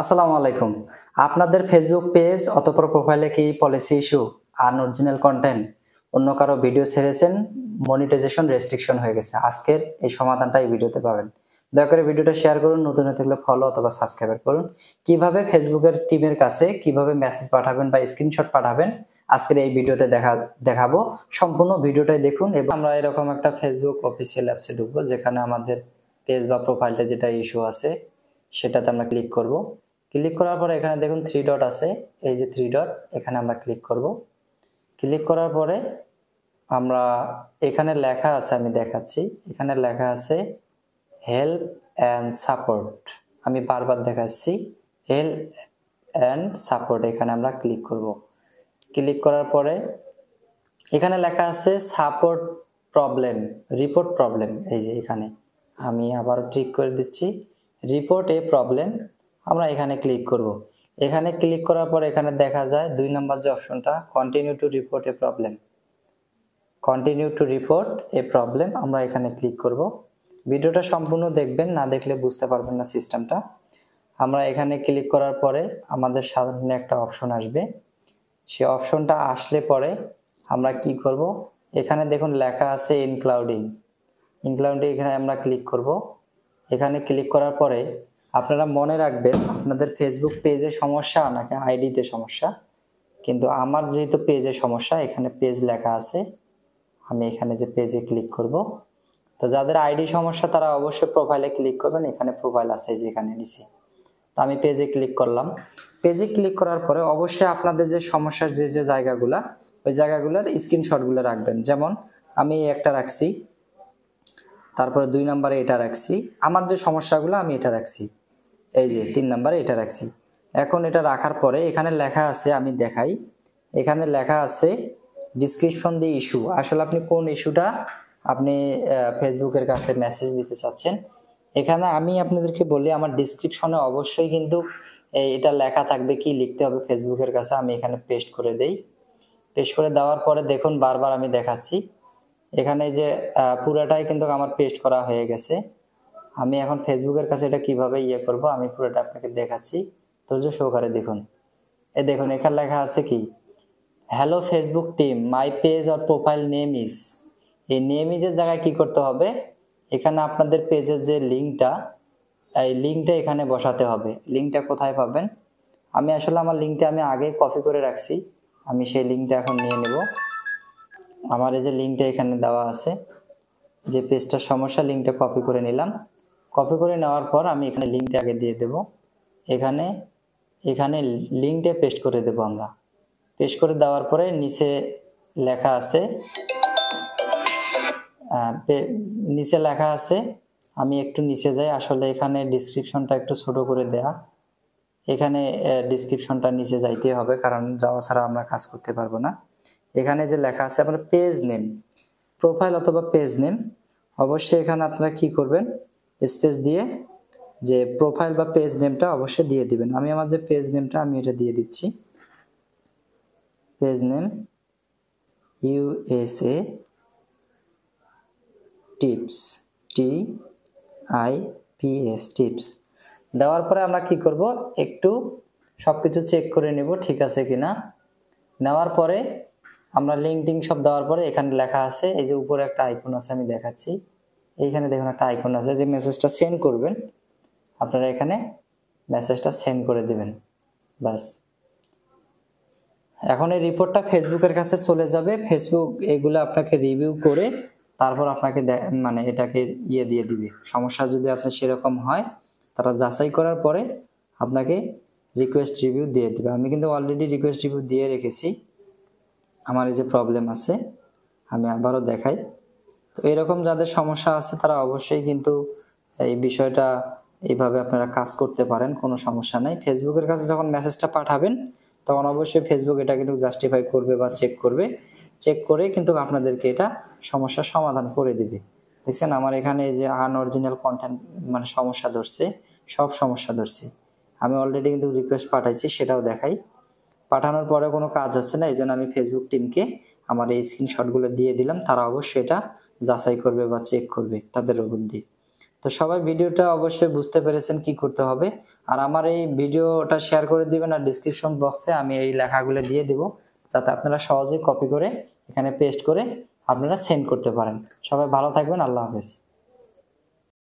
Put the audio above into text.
আসসালামু আলাইকুম। আপনাদের ফেসবুক পেজ অতঃপর প্রোফাইলে কি পলিসি ইস্যু, আনঅরিজিনাল কনটেন্ট, অন্য কারো ভিডিও ছেড়েছেন, মনিটাইজেশন রেস্ট্রিকশন হয়ে গেছে। আজকের এই সমাধানটা এই ভিডিওতে পাবেন। দয়া করে ভিডিওটা শেয়ার করুন, নতুন হয়ে থাকলে ফলো অথবা সাবস্ক্রাইব করুন। কিভাবে ফেসবুকের টিমের কাছে কিভাবে মেসেজ পাঠাবেন বা স্ক্রিনশট পাঠাবেন আজকের এই ভিডিওতে দেখাবো। সম্পূর্ণ ভিডিওটাই দেখুন এবং আমরা এরকম একটা ফেসবুক অফিসিয়াল অ্যাপসে ঢুকবো যেখানে আমাদের পেজ বা প্রোফাইলটা যেটা ইস্যু আছে সেটাতে আমরা ক্লিক করব। ক্লিক করার পরে এখানে দেখুন 3 ডট আছে, এই যে 3 ডট এখানে আমরা ক্লিক করব। ক্লিক করার পরে আমরা এখানে লেখা আছে, আমি দেখাচ্ছি, এখানে লেখা আছে হেল্প অ্যান্ড সাপোর্ট। আমি বারবার দেখাচ্ছি হেল্প অ্যান্ড সাপোর্ট, এখানে আমরা ক্লিক করব। ক্লিক করার পরে এখানে লেখা আছে সাপোর্ট প্রবলেম, রিপোর্ট প্রবলেম, এই যে এখানে আমি আবার ক্লিক করে দিচ্ছি রিপোর্ট এ প্রবলেম। আমরা এখানে ক্লিক করব। এখানে ক্লিক করার পর এখানে দেখা যায় 2 নম্বর যে অপশনটা continue to report A problem, continue to report A problem, আমরা এখানে ক্লিক করব। ভিডিওটা সম্পূর্ণ দেখবেন, না দেখলে বুঝতে পারবেন না সিস্টেমটা। আমরা এখানে ক্লিক করার পরে আমাদের সামনে একটা অপশন আসবে, সেই অপশনটা আসলে পরে আমরা কি করব, এখানে দেখুন লেখা আছে ইনক্লুডিং, এখানে আমরা ক্লিক করব। এখানে ক্লিক করার পরে আপনারা মনে রাখবেন আপনাদের ফেসবুক পেজে সমস্যা নাকি আইডিতে সমস্যা। কিন্তু আমার যেহেতু পেজে সমস্যা, এখানে পেজ লেখা আছে, আমি এখানে যে পেজে ক্লিক করব। তো যাদের আইডি সমস্যা তারা অবশ্যই প্রোফাইলে ক্লিক করবেন, এখানে প্রোফাইল আছে যেখানে নিচে। তো আমি পেজে ক্লিক করলাম। পেজে ক্লিক করার পরে অবশ্যই আপনাদের যে সমস্যার যে জায়গাগুলা, ওই জায়গাগুলোর স্ক্রিনশটগুলো রাখবেন। যেমন আমি একটা রাখছি, তারপরে 2 নম্বরে এটা রাখছি, আমার যে সমস্যাগুলো আমি এটা রাখছি, এই যে 3 নম্বরে এটা রাখছি। এখন এটা রাখার পরে এখানে লেখা আছে, আমি দেখাই, এখানে লেখা আছে ডিসক্রিপশন দি ইস্যু। আসলে আপনি কোন ইস্যুটা আপনি ফেসবুকের কাছে মেসেজ দিতে চাচ্ছেন। এখানে আমি আপনাদেরকে বলি আমার ডিসক্রিপশনে অবশ্যই কিন্তু এটা লেখা থাকবে, কি লিখতে হবে ফেসবুকের কাছে। আমি এখানে পেস্ট করে দেই। পেস্ট করে দেওয়ার পরে দেখুন বারবার আমি দেখাচ্ছি, এখানে যে পুরাটাই কিন্তু আমার পেস্ট করা হয়ে গেছে। আমি এখন ফেসবুকের কাছে এটা কিভাবে করব আমি পুরোটা আপনাকে দেখাচ্ছি, ধৈর্য সহকারে দেখুন। দেখুন এখানে লেখা আছে কি, hello Facebook team, my page or profile name is. এই নেম ইজের জায়গায় কি করতে হবে, এখানে আপনাদের পেজের যে লিঙ্কটা, এই লিঙ্কটা এখানে বসাতে হবে। লিঙ্কটা কোথায় পাবেন, আমি আসলে আমার লিঙ্কটা আমি আগে কপি করে রাখছি, আমি সেই লিঙ্কটা এখন নিয়ে নেব। আমার এই যে লিঙ্কটা এখানে দেওয়া আছে, যে পেজটার সমস্যা, লিঙ্কটা কপি করে নিলাম। কপি করে নেওয়ার পর আমি এখানে লিঙ্কটা আগে দিয়ে দেব। এখানে এখানে লিঙ্কটা পেস্ট করে দেব। আমরা পেস্ট করে দেওয়ার পরে নিচে লেখা আছে, নিচে লেখা আছে, আমি একটু নিচে যাই, আসলে এখানে ডিসক্রিপশনটা একটু ছোট করে দেয়া, এখানে ডিসক্রিপশনটা নিচে যাইতে হবে, কারণ যাওয়া ছাড়া আমরা কাজ করতে পারবো না। এখানে যে লেখা আছে আপনার পেজ নেম, প্রোফাইল অথবা পেজ নেম, অবশ্যই এখানে আপনারা কি করবেন, স্পেস দিয়ে যে প্রোফাইল বা পেজ নেমটা অবশ্যই দিয়ে দিবেন। আমি আমার যে পেজ নেমটা আমি এটা দিয়ে দিচ্ছি, page name USA tips, TIPS tips. দেওয়ার পরে আমরা কি করব, একটু সবকিছু চেক করে নেব ঠিক আছে কিনা। নেওয়ার পরে আমরা লিঙ্কডিং সব দেওয়ার পরে এখানে লেখা আছে, এই যে উপরে একটা আইকন আছে, আমি দেখাচ্ছি, এইখানে দেখুন একটা আইকন আছে, যে মেসেজটা সেন্ড করবেন আপনারা এখানে মেসেজটা সেন্ড করে দিবেন, বাস। এখন এই রিপোর্টটা ফেসবুকের কাছে চলে যাবে। ফেসবুক এগুলো আপনাকে রিভিউ করে তারপর আপনাকে মানে এটাকে দিয়ে দিবে। সমস্যা যদি আপনার সেরকম হয় তারা যাচাই করার পরে আপনাকে রিকোয়েস্ট রিভিউ দিয়ে দিবে। আমি কিন্তু অলরেডি রিকোয়েস্ট রিভিউ দিয়ে রেখেছি। আমার এই যে প্রবলেম আছে, আমি আবারও দেখাই। তো এরকম যাদের সমস্যা আছে তারা অবশ্যই কিন্তু এই বিষয়টা এইভাবে আপনারা কাজ করতে পারেন, কোনো সমস্যা নাই। ফেসবুকের কাছে যখন মেসেজটা পাঠাবেন তখন অবশ্যই ফেসবুক এটা কিন্তু জাস্টিফাই করবে বা চেক করবে, চেক করে কিন্তু আপনাদেরকে এটা সমস্যার সমাধান করে দিবে। দেখছেন আমার এখানে এই যে আনঅরিজিনাল কন্টেন্ট মানে সমস্যা ধরছে, সব সমস্যা ধরছে। আমি অলরেডি কিন্তু রিকোয়েস্ট পাঠাইছি, সেটাও দেখাই। পাঠানোর পরে কোনো কাজ হচ্ছে না, এই জন্য আমি ফেসবুক টিমকে আমার এই স্ক্রিনশটগুলো দিয়ে দিলাম, তারা অবশ্যই এটা যাচাই করবে বা চেক করবে তাদের উপর দিয়ে। তো সবাই ভিডিওটা অবশ্যই বুঝতে পেরেছেন কি করতে হবে। আর আমার এই ভিডিওটা শেয়ার করে দিবেন, আর ডিসক্রিপশন বক্সে আমি এই লেখাগুলো দিয়ে দিব, যাতে আপনারা সহজে কপি করে এখানে পেস্ট করে আপনারা সেন্ড করতে পারেন। সবাই ভালো থাকবেন, আল্লাহ হাফেজ।